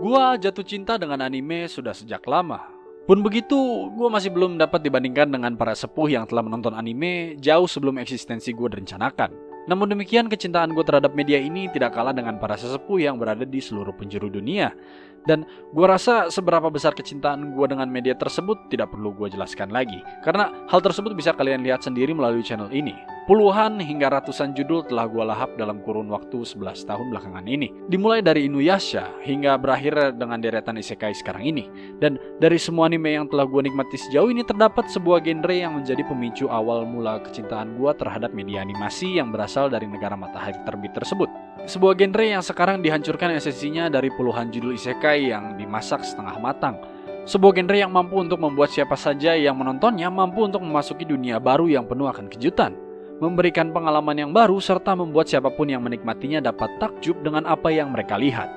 Gua jatuh cinta dengan anime sudah sejak lama. Pun begitu, gua masih belum dapat dibandingkan dengan para sepuh yang telah menonton anime jauh sebelum eksistensi gua direncanakan. Namun demikian, kecintaan gue terhadap media ini tidak kalah dengan para sesepuh yang berada di seluruh penjuru dunia. Dan gue rasa seberapa besar kecintaan gue dengan media tersebut tidak perlu gue jelaskan lagi. Karena hal tersebut bisa kalian lihat sendiri melalui channel ini. Puluhan hingga ratusan judul telah gue lahap dalam kurun waktu 11 tahun belakangan ini. Dimulai dari Inuyasha hingga berakhir dengan deretan isekai sekarang ini. Dan dari semua anime yang telah gue nikmati sejauh ini, terdapat sebuah genre yang menjadi pemicu awal mula kecintaan gue terhadap media animasi yang berasal dari negara matahari terbit tersebut. Sebuah genre yang sekarang dihancurkan esensinya dari puluhan judul isekai yang dimasak setengah matang. Sebuah genre yang mampu untuk membuat siapa saja yang menontonnya mampu untuk memasuki dunia baru yang penuh akan kejutan, memberikan pengalaman yang baru, serta membuat siapapun yang menikmatinya dapat takjub dengan apa yang mereka lihat.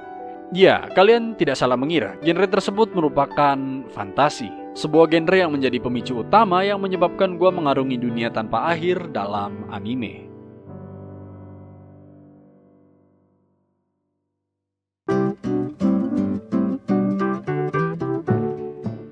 Ya, kalian tidak salah mengira, genre tersebut merupakan fantasi. Sebuah genre yang menjadi pemicu utama yang menyebabkan gua mengarungi dunia tanpa akhir dalam anime.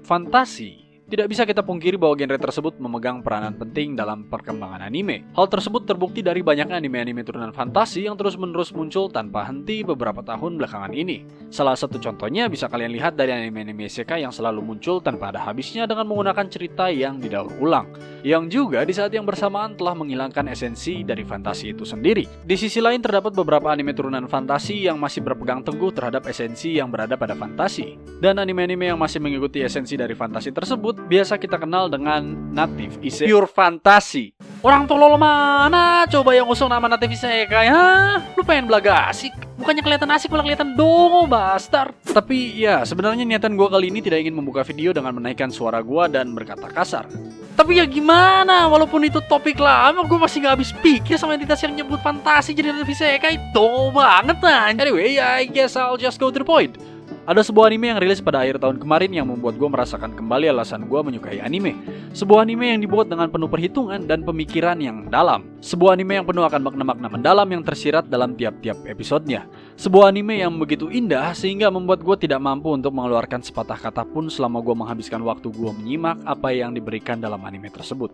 Fantasi. Tidak bisa kita pungkiri bahwa genre tersebut memegang peranan penting dalam perkembangan anime. Hal tersebut terbukti dari banyaknya anime-anime turunan fantasi yang terus-menerus muncul tanpa henti beberapa tahun belakangan ini. Salah satu contohnya bisa kalian lihat dari anime-anime isekai yang selalu muncul tanpa ada habisnya dengan menggunakan cerita yang didaur ulang, yang juga di saat yang bersamaan telah menghilangkan esensi dari fantasi itu sendiri. Di sisi lain, terdapat beberapa anime turunan fantasi yang masih berpegang teguh terhadap esensi yang berada pada fantasi. Dan anime-anime yang masih mengikuti esensi dari fantasi tersebut biasa kita kenal dengan native isekai pure fantasy. Orang tolol mana coba yang usung nama native isekai? Hah? Lu pengen belaga asik? Bukannya kelihatan asik malah kelihatan dongo, bastard. Tapi ya, sebenarnya niatan gue kali ini tidak ingin membuka video dengan menaikkan suara gue dan berkata kasar. Tapi ya gimana, walaupun itu topik lama, gue masih gak habis pikir sama entitas yang nyebut fantasi jadi native isekai. Dongo banget kan. Anyway, I guess I'll just go to the point. Ada sebuah anime yang rilis pada akhir tahun kemarin yang membuat gue merasakan kembali alasan gue menyukai anime. Sebuah anime yang dibuat dengan penuh perhitungan dan pemikiran yang dalam. Sebuah anime yang penuh akan makna-makna mendalam yang tersirat dalam tiap-tiap episodenya. Sebuah anime yang begitu indah sehingga membuat gue tidak mampu untuk mengeluarkan sepatah kata pun selama gue menghabiskan waktu gue menyimak apa yang diberikan dalam anime tersebut.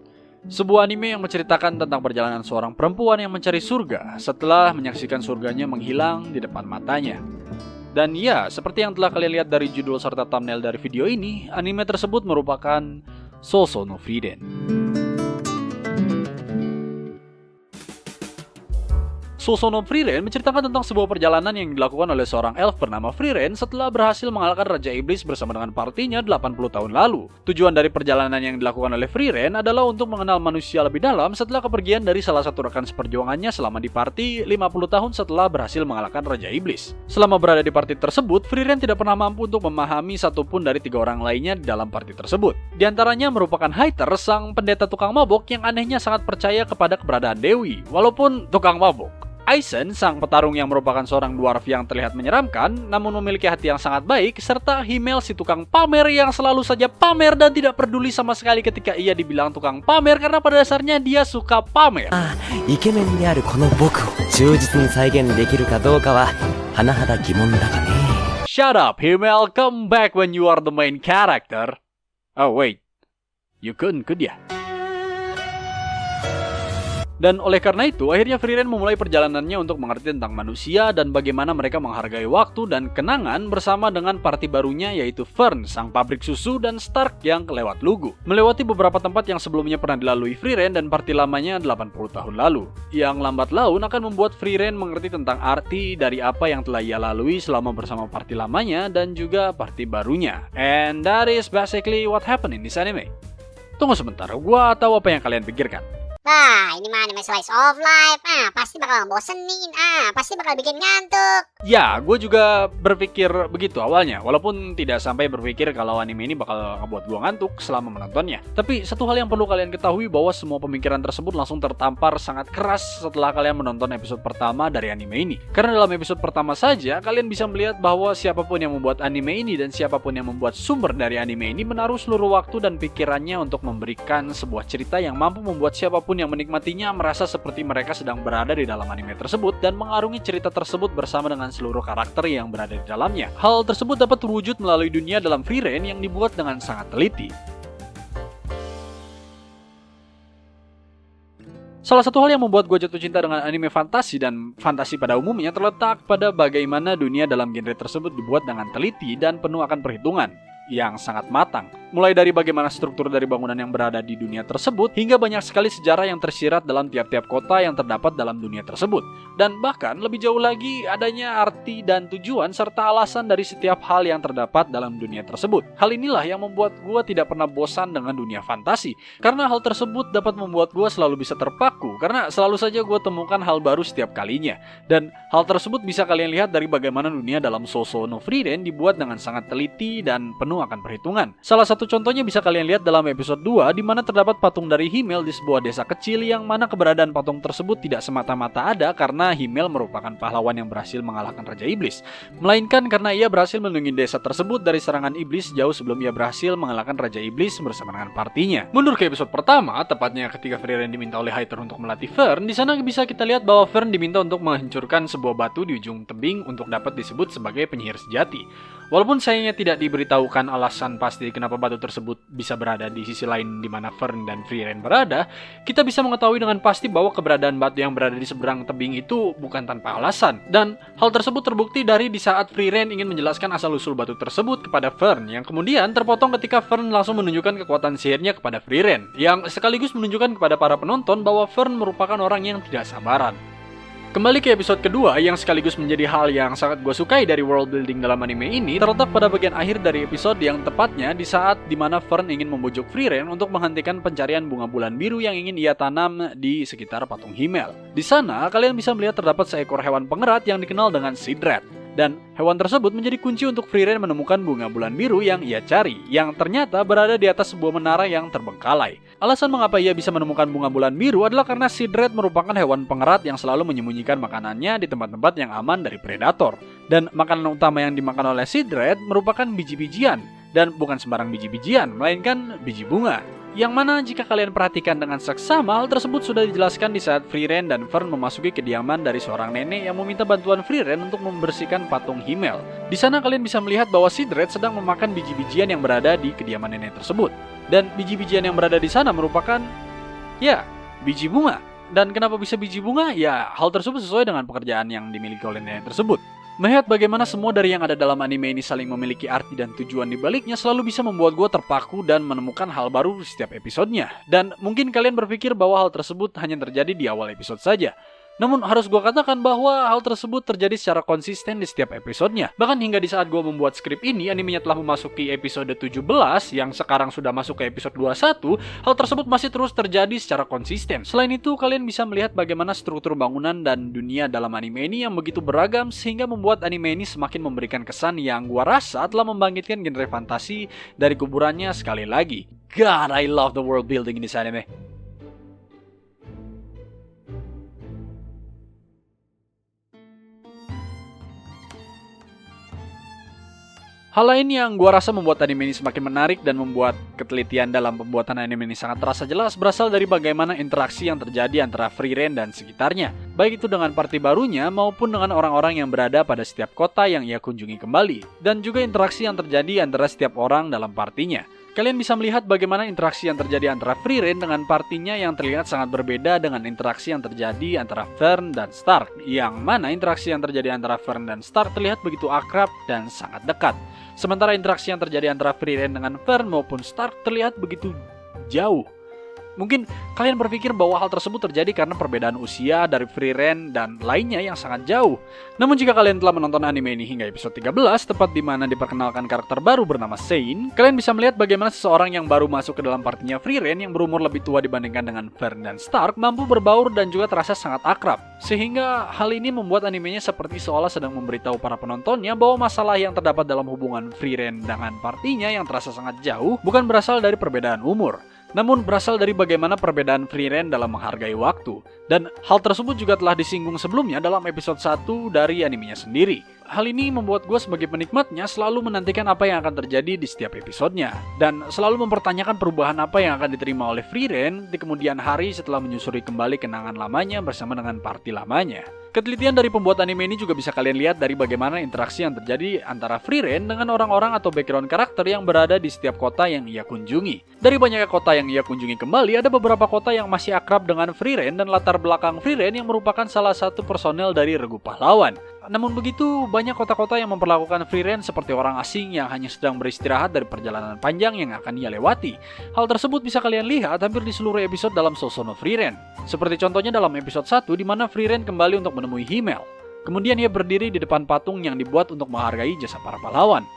Sebuah anime yang menceritakan tentang perjalanan seorang perempuan yang mencari surga setelah menyaksikan surganya menghilang di depan matanya. Dan ya, seperti yang telah kalian lihat dari judul serta thumbnail dari video ini, anime tersebut merupakan Sousou no Frieren. Sousou no Frieren menceritakan tentang sebuah perjalanan yang dilakukan oleh seorang elf bernama Frieren setelah berhasil mengalahkan Raja Iblis bersama dengan partinya 80 tahun lalu. Tujuan dari perjalanan yang dilakukan oleh Frieren adalah untuk mengenal manusia lebih dalam setelah kepergian dari salah satu rekan seperjuangannya selama di party 50 tahun setelah berhasil mengalahkan Raja Iblis. Selama berada di party tersebut, Frieren tidak pernah mampu untuk memahami satupun dari 3 orang lainnya di dalam party tersebut. Di antaranya merupakan Haiter, sang pendeta tukang mabok yang anehnya sangat percaya kepada keberadaan Dewi, walaupun tukang mabok. Aizen, sang petarung yang merupakan seorang dwarf yang terlihat menyeramkan namun memiliki hati yang sangat baik, serta Himmel, si tukang pamer yang selalu saja pamer dan tidak peduli sama sekali ketika ia dibilang tukang pamer karena pada dasarnya dia suka pamer. Ikemen de aru kono boku o joujitsu ni saigen dekiru ka douka wa hanahada gimon da ka ne. Shut up, Himmel, come back when you are the main character. Oh wait, you couldn't, could ya? Dan oleh karena itu, akhirnya Frieren memulai perjalanannya untuk mengerti tentang manusia dan bagaimana mereka menghargai waktu dan kenangan bersama dengan party barunya yaitu Fern, sang pabrik susu, dan Stark yang kelewat lugu. Melewati beberapa tempat yang sebelumnya pernah dilalui Frieren dan party lamanya 80 tahun lalu. Yang lambat laun akan membuat Frieren mengerti tentang arti dari apa yang telah ia lalui selama bersama party lamanya dan juga party barunya. And that is basically what happened in this anime. Tunggu sebentar, gua tahu apa yang kalian pikirkan. Wah, ini mah anime slice of life. Pasti bakal bosenin. Pasti bakal bikin ngantuk. Ya, gue juga berpikir begitu awalnya. Walaupun tidak sampai berpikir kalau anime ini bakal ngebuat gue ngantuk selama menontonnya. Tapi satu hal yang perlu kalian ketahui bahwa semua pemikiran tersebut langsung tertampar sangat keras setelah kalian menonton episode pertama dari anime ini. Karena dalam episode pertama saja, kalian bisa melihat bahwa siapapun yang membuat anime ini dan siapapun yang membuat sumber dari anime ini menaruh seluruh waktu dan pikirannya untuk memberikan sebuah cerita yang mampu membuat siapapun siapapun yang menikmatinya merasa seperti mereka sedang berada di dalam anime tersebut dan mengarungi cerita tersebut bersama dengan seluruh karakter yang berada di dalamnya. Hal tersebut dapat terwujud melalui dunia dalam Frieren yang dibuat dengan sangat teliti. Salah satu hal yang membuat gue jatuh cinta dengan anime fantasi dan fantasi pada umumnya terletak pada bagaimana dunia dalam genre tersebut dibuat dengan teliti dan penuh akan perhitungan yang sangat matang. Mulai dari bagaimana struktur dari bangunan yang berada di dunia tersebut, hingga banyak sekali sejarah yang tersirat dalam tiap-tiap kota yang terdapat dalam dunia tersebut. Dan bahkan lebih jauh lagi, adanya arti dan tujuan serta alasan dari setiap hal yang terdapat dalam dunia tersebut. Hal inilah yang membuat gue tidak pernah bosan dengan dunia fantasi, karena hal tersebut dapat membuat gue selalu bisa terpaku, karena selalu saja gue temukan hal baru setiap kalinya. Dan hal tersebut bisa kalian lihat dari bagaimana dunia dalam Sousou no Frieren dibuat dengan sangat teliti dan penuh akan perhitungan. Salah satu contohnya bisa kalian lihat dalam episode 2 di mana terdapat patung dari Himmel di sebuah desa kecil yang mana keberadaan patung tersebut tidak semata-mata ada karena Himmel merupakan pahlawan yang berhasil mengalahkan Raja Iblis, melainkan karena ia berhasil melindungi desa tersebut dari serangan iblis jauh sebelum ia berhasil mengalahkan Raja Iblis bersama dengan partinya. Mundur ke episode pertama, tepatnya ketika Frieren diminta oleh Hayter untuk melatih Fern, di sana bisa kita lihat bahwa Fern diminta untuk menghancurkan sebuah batu di ujung tebing untuk dapat disebut sebagai penyihir sejati. Walaupun sayangnya tidak diberitahukan alasan pasti kenapa batu tersebut bisa berada di sisi lain di mana Fern dan Frieren berada, kita bisa mengetahui dengan pasti bahwa keberadaan batu yang berada di seberang tebing itu bukan tanpa alasan. Dan hal tersebut terbukti dari di saat Frieren ingin menjelaskan asal-usul batu tersebut kepada Fern, yang kemudian terpotong ketika Fern langsung menunjukkan kekuatan sihirnya kepada Frieren, yang sekaligus menunjukkan kepada para penonton bahwa Fern merupakan orang yang tidak sabaran. Kembali ke episode kedua yang sekaligus menjadi hal yang sangat gue sukai dari world building dalam anime ini terletak pada bagian akhir dari episode yang tepatnya di saat dimana Fern ingin membujuk Frieren untuk menghentikan pencarian bunga bulan biru yang ingin ia tanam di sekitar patung Himmel. Di sana kalian bisa melihat terdapat seekor hewan pengerat yang dikenal dengan Sidrat. Dan hewan tersebut menjadi kunci untuk Frieren menemukan bunga bulan biru yang ia cari, yang ternyata berada di atas sebuah menara yang terbengkalai. Alasan mengapa ia bisa menemukan bunga bulan biru adalah karena Sidrat merupakan hewan pengerat yang selalu menyembunyikan makanannya di tempat-tempat yang aman dari predator. Dan makanan utama yang dimakan oleh Sidrat merupakan biji-bijian, dan bukan sembarang biji-bijian, melainkan biji bunga. Yang mana jika kalian perhatikan dengan seksama, hal tersebut sudah dijelaskan di saat Frieren dan Fern memasuki kediaman dari seorang nenek yang meminta bantuan Frieren untuk membersihkan patung Himmel. Di sana kalian bisa melihat bahwa Sidrat sedang memakan biji-bijian yang berada di kediaman nenek tersebut. Dan biji-bijian yang berada di sana merupakan, ya, biji bunga. Dan kenapa bisa biji bunga? Ya, hal tersebut sesuai dengan pekerjaan yang dimiliki oleh nenek tersebut. Melihat bagaimana semua dari yang ada dalam anime ini saling memiliki arti dan tujuan di baliknya selalu bisa membuat gue terpaku dan menemukan hal baru di setiap episodenya. Dan mungkin kalian berpikir bahwa hal tersebut hanya terjadi di awal episode saja. Namun harus gue katakan bahwa hal tersebut terjadi secara konsisten di setiap episodenya. Bahkan hingga di saat gue membuat skrip ini, animenya telah memasuki episode 17 yang sekarang sudah masuk ke episode 21, hal tersebut masih terus terjadi secara konsisten. Selain itu, kalian bisa melihat bagaimana struktur bangunan dan dunia dalam anime ini yang begitu beragam sehingga membuat anime ini semakin memberikan kesan yang gue rasa telah membangkitkan genre fantasi dari kuburannya sekali lagi. God, I love the world building in this anime. Hal lain yang gua rasa membuat anime ini semakin menarik dan membuat ketelitian dalam pembuatan anime ini sangat terasa jelas berasal dari bagaimana interaksi yang terjadi antara Frieren dan sekitarnya, baik itu dengan party barunya maupun dengan orang-orang yang berada pada setiap kota yang ia kunjungi kembali, dan juga interaksi yang terjadi antara setiap orang dalam partinya. Kalian bisa melihat bagaimana interaksi yang terjadi antara Frieren dengan partinya yang terlihat sangat berbeda dengan interaksi yang terjadi antara Fern dan Stark, yang mana interaksi yang terjadi antara Fern dan Stark terlihat begitu akrab dan sangat dekat. Sementara interaksi yang terjadi antara Frieren dengan Fern maupun Stark terlihat begitu jauh. Mungkin kalian berpikir bahwa hal tersebut terjadi karena perbedaan usia dari Frieren dan lainnya yang sangat jauh. Namun jika kalian telah menonton anime ini hingga episode 13, tepat di mana diperkenalkan karakter baru bernama Shane, kalian bisa melihat bagaimana seseorang yang baru masuk ke dalam partinya Frieren yang berumur lebih tua dibandingkan dengan Fern dan Stark mampu berbaur dan juga terasa sangat akrab. Sehingga hal ini membuat animenya seperti seolah sedang memberitahu para penontonnya bahwa masalah yang terdapat dalam hubungan Frieren dengan partinya yang terasa sangat jauh bukan berasal dari perbedaan umur. namun berasal dari bagaimana perbedaan free reign dalam menghargai waktu. Dan hal tersebut juga telah disinggung sebelumnya dalam episode 1 dari animenya sendiri. Hal ini membuat gue sebagai penikmatnya selalu menantikan apa yang akan terjadi di setiap episodenya, dan selalu mempertanyakan perubahan apa yang akan diterima oleh free reign di kemudian hari setelah menyusuri kembali kenangan lamanya bersama dengan party lamanya. Ketelitian dari pembuat anime ini juga bisa kalian lihat dari bagaimana interaksi yang terjadi antara free reign dengan orang-orang atau background karakter yang berada di setiap kota yang ia kunjungi. Dari banyaknya kota yang ia kunjungi kembali, ada beberapa kota yang masih akrab dengan free reign dan latar belakang free reign yang merupakan salah satu personel dari Regu Pahlawan. Namun begitu, banyak kota-kota yang memperlakukan free reign seperti orang asing yang hanya sedang beristirahat dari perjalanan panjang yang akan ia lewati. Hal tersebut bisa kalian lihat hampir di seluruh episode dalam Sousou no Free Reign. Seperti contohnya dalam episode 1 di mana free reign kembali untuk menemui Himmel. Kemudian ia berdiri di depan patung yang dibuat untuk menghargai jasa para pahlawan.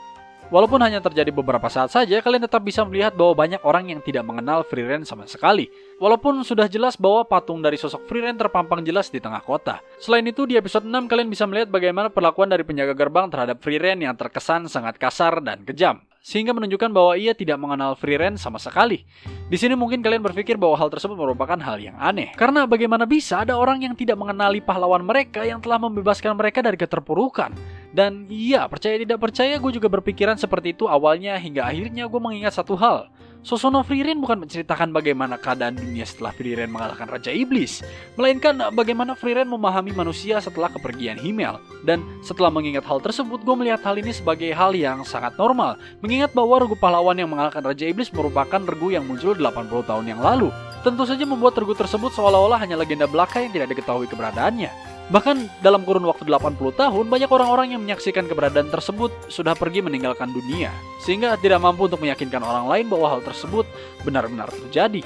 Walaupun hanya terjadi beberapa saat saja, kalian tetap bisa melihat bahwa banyak orang yang tidak mengenal free reign sama sekali. Walaupun sudah jelas bahwa patung dari sosok free reign terpampang jelas di tengah kota. Selain itu, di episode 6 kalian bisa melihat bagaimana perlakuan dari penjaga gerbang terhadap free reign yang terkesan sangat kasar dan kejam, sehingga menunjukkan bahwa ia tidak mengenal free reign sama sekali. Di sini mungkin kalian berpikir bahwa hal tersebut merupakan hal yang aneh. Karena bagaimana bisa ada orang yang tidak mengenali pahlawan mereka yang telah membebaskan mereka dari keterpurukan. Dan iya, percaya tidak percaya, gue juga berpikiran seperti itu awalnya hingga akhirnya gue mengingat satu hal. Sousou no Free Reign bukan menceritakan bagaimana keadaan dunia setelah Free Reign mengalahkan Raja Iblis, melainkan bagaimana Free Reign memahami manusia setelah kepergian Himmel. Dan setelah mengingat hal tersebut, gue melihat hal ini sebagai hal yang sangat normal, mengingat bahwa Regu Pahlawan yang mengalahkan Raja Iblis merupakan regu yang muncul 80 tahun yang lalu. Tentu saja membuat regu tersebut seolah-olah hanya legenda belaka yang tidak diketahui keberadaannya. Bahkan dalam kurun waktu 80 tahun, banyak orang-orang yang menyaksikan keberadaan tersebut sudah pergi meninggalkan dunia, sehingga tidak mampu untuk meyakinkan orang lain bahwa hal tersebut benar-benar terjadi.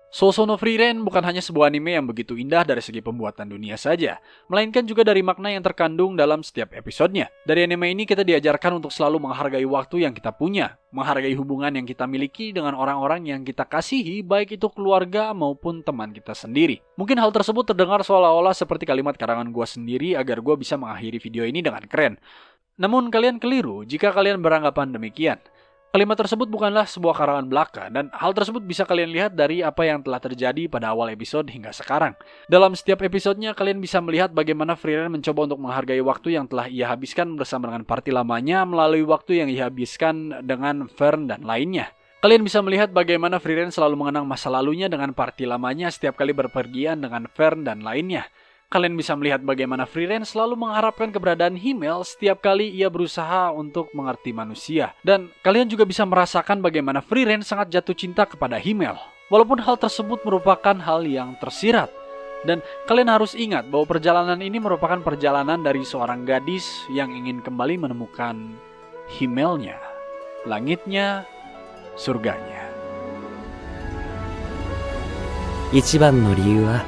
Sousou no Free Reign bukan hanya sebuah anime yang begitu indah dari segi pembuatan dunia saja, melainkan juga dari makna yang terkandung dalam setiap episodenya. Dari anime ini kita diajarkan untuk selalu menghargai waktu yang kita punya, menghargai hubungan yang kita miliki dengan orang-orang yang kita kasihi, baik itu keluarga maupun teman kita sendiri. Mungkin hal tersebut terdengar seolah-olah seperti kalimat karangan gua sendiri agar gua bisa mengakhiri video ini dengan keren. Namun kalian keliru jika kalian beranggapan demikian. Kalimat tersebut bukanlah sebuah karangan belaka, dan hal tersebut bisa kalian lihat dari apa yang telah terjadi pada awal episode hingga sekarang. Dalam setiap episodenya, kalian bisa melihat bagaimana Free Reign mencoba untuk menghargai waktu yang telah ia habiskan bersama dengan party lamanya melalui waktu yang ia habiskan dengan Fern dan lainnya. Kalian bisa melihat bagaimana Free Reign selalu mengenang masa lalunya dengan party lamanya setiap kali berpergian dengan Fern dan lainnya. Kalian bisa melihat bagaimana Free Reign selalu mengharapkan keberadaan Himmel setiap kali ia berusaha untuk mengerti manusia. Dan kalian juga bisa merasakan bagaimana Free Reign sangat jatuh cinta kepada Himmel. Walaupun hal tersebut merupakan hal yang tersirat. Dan kalian harus ingat bahwa perjalanan ini merupakan perjalanan dari seorang gadis yang ingin kembali menemukan Himmelnya, langitnya, surganya. 一番の理由は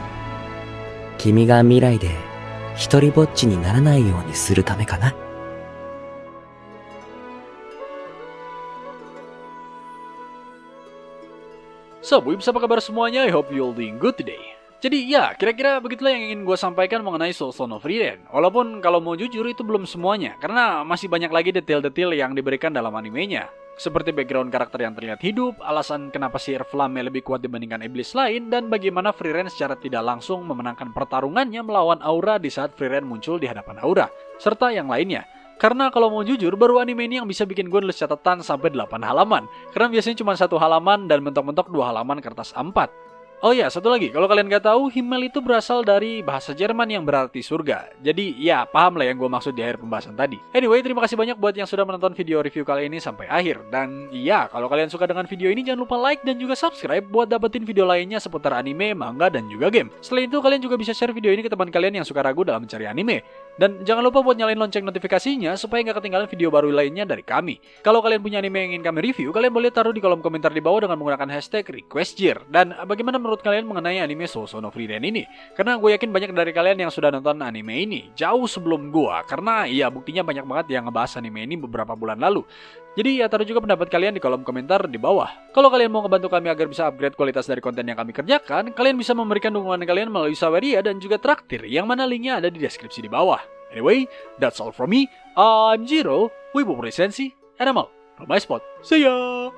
君が未来で一人ぼっちにならないようにするためかな。 So, Wibs, apa kabar semuanya? I hope you're doing good today. Jadi ya, kira-kira begitulah yang ingin gue sampaikan mengenai Sousou no Free Reign. Walaupun kalau mau jujur itu belum semuanya, karena masih banyak lagi detail-detail yang diberikan dalam animenya. Seperti background karakter yang terlihat hidup, alasan kenapa si Flamme lebih kuat dibandingkan iblis lain, dan bagaimana Free Reign secara tidak langsung memenangkan pertarungannya melawan Aura di saat Free Reign muncul di hadapan Aura, serta yang lainnya. Karena kalau mau jujur, baru anime ini yang bisa bikin gue nulis catatan sampai 8 halaman. Karena biasanya cuma 1 halaman dan mentok-mentok 2 halaman kertas A4. Oh ya, satu lagi, kalau kalian gak tahu, Himmel itu berasal dari bahasa Jerman yang berarti surga. Jadi ya, paham lah yang gue maksud di akhir pembahasan tadi. Anyway, terima kasih banyak buat yang sudah menonton video review kali ini sampai akhir. Dan ya, kalau kalian suka dengan video ini, jangan lupa like dan juga subscribe buat dapetin video lainnya seputar anime, manga, dan juga game. Selain itu, kalian juga bisa share video ini ke teman kalian yang suka ragu dalam mencari anime. Dan jangan lupa buat nyalain lonceng notifikasinya supaya nggak ketinggalan video baru lainnya dari kami. Kalau kalian punya anime yang ingin kami review, kalian boleh taruh di kolom komentar di bawah dengan menggunakan hashtag requestjir. Dan bagaimana menurut kalian mengenai anime Sousou no Free Reign ini? Karena gue yakin banyak dari kalian yang sudah nonton anime ini jauh sebelum gue, karena ya buktinya banyak banget yang ngebahas anime ini beberapa bulan lalu. Jadi ya taruh juga pendapat kalian di kolom komentar di bawah. Kalau kalian mau ngebantu kami agar bisa upgrade kualitas dari konten yang kami kerjakan, kalian bisa memberikan dukungan kalian melalui Saweria dan juga Traktir, yang mana linknya ada di deskripsi di bawah. Anyway, that's all from me. I'm Jiro, Wibu Presensi, and I'm out. Bye Spot. See ya.